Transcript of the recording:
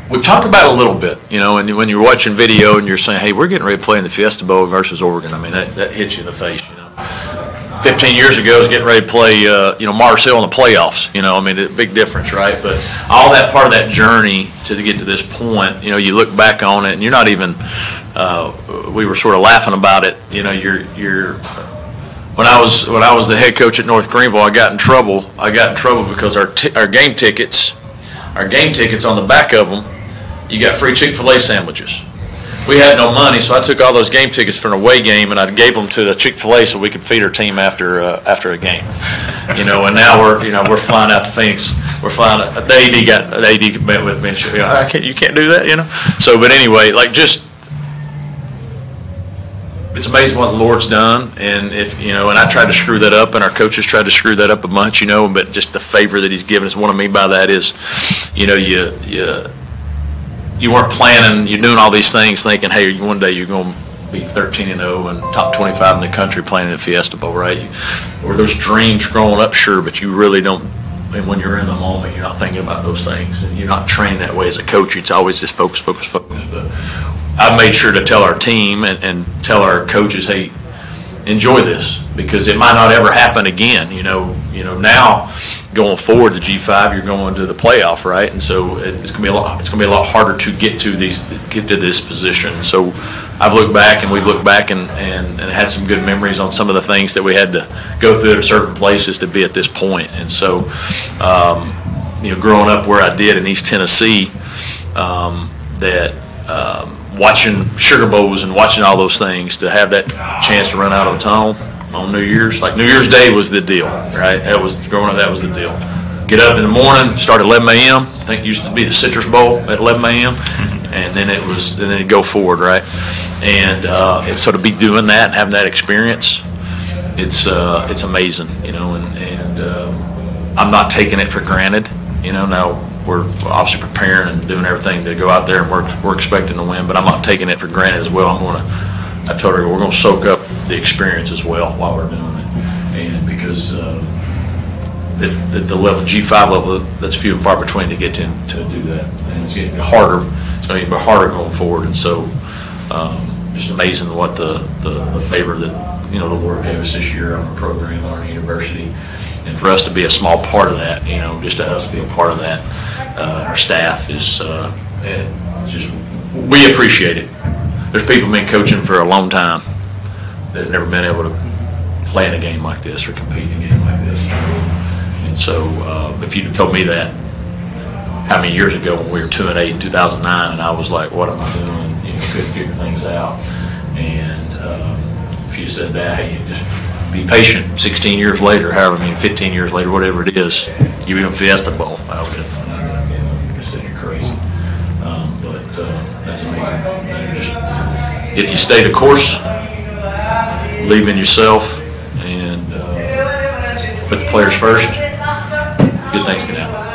We've talked about it a little bit, you know, and when you're watching video and you're saying, hey, we're getting ready to play in the Fiesta Bowl versus Oregon, I mean, that hits you in the face, you know. 15 years ago, I was getting ready to play, you know, Marcel in the playoffs, you know, I mean, a big difference, right? But all that part of that journey to get to this point, you know, you look back on it and you're not even, we were sort of laughing about it, you know, when I was the head coach at North Greenville, I got in trouble because our game tickets on the back of them, you got free Chick-fil-A sandwiches. We had no money, so I took all those game tickets for an away game and I gave them to the Chick-fil-A so we could feed our team after a game. You know, and now we're flying out to Phoenix. We're flying. The AD met with me and she, you can't do that, you know. So, but anyway, like just. It's amazing what the Lord's done, and and I tried to screw that up, and our coaches tried to screw that up a bunch, you know. But just the favor that He's given us. What I mean by that is, you know, you weren't planning. You're doing all these things, thinking, hey, one day you're going to be 13-0 and top 25 in the country playing in the Fiesta Bowl, right? Or those dreams growing up, sure, but you really don't. And when you're in the moment, you're not thinking about those things, and you're not trained that way as a coach. It's always just focus. But I've made sure to tell our team and tell our coaches, hey, enjoy this because it might not ever happen again. You know, now going forward to G5, you're going to the playoff, right? And so it's going to be a lot harder to get to this position. So I've looked back and we've looked back and had some good memories on some of the things that we had to go through at certain places to be at this point. And so, you know, growing up where I did in East Tennessee, watching Sugar Bowls and watching all those things, to have that chance to run out of the tunnel on New Year's, like New Year's Day was the deal, right? Growing up, that was the deal. Get up in the morning, start at 11 a.m. I think it used to be the Citrus Bowl at 11 a.m. And then it'd go forward, right? And so to be doing that and having that experience, it's amazing, you know. And I'm not taking it for granted, you know. Now we're obviously preparing and doing everything to go out there, and we're expecting to win, but I'm not taking it for granted as well. I told her we're going to soak up the experience as well while we're doing it, and because the level G5 level, that's few and far between to get to do that, and it's getting harder. It's going to get harder going forward, and so just amazing what the favor that, you know, the Lord gave us this year on the program, on our university. And for us to be a small part of that, you know, just to us to be a part of that, our staff is just, we appreciate it. There's people been coaching for a long time that have never been able to play in a game like this or compete in a game like this. And so if you'd have told me that how many years ago when we were 2-8 in 2009, and I was like, what am I doing? You know, couldn't figure things out. And if you said that, hey, you just be patient. 16 years later, 15 years later, whatever it is, you in Fiesta Bowl. I said you're crazy, but that's amazing. If you stay the course, believe in yourself, and put the players first, good things can happen.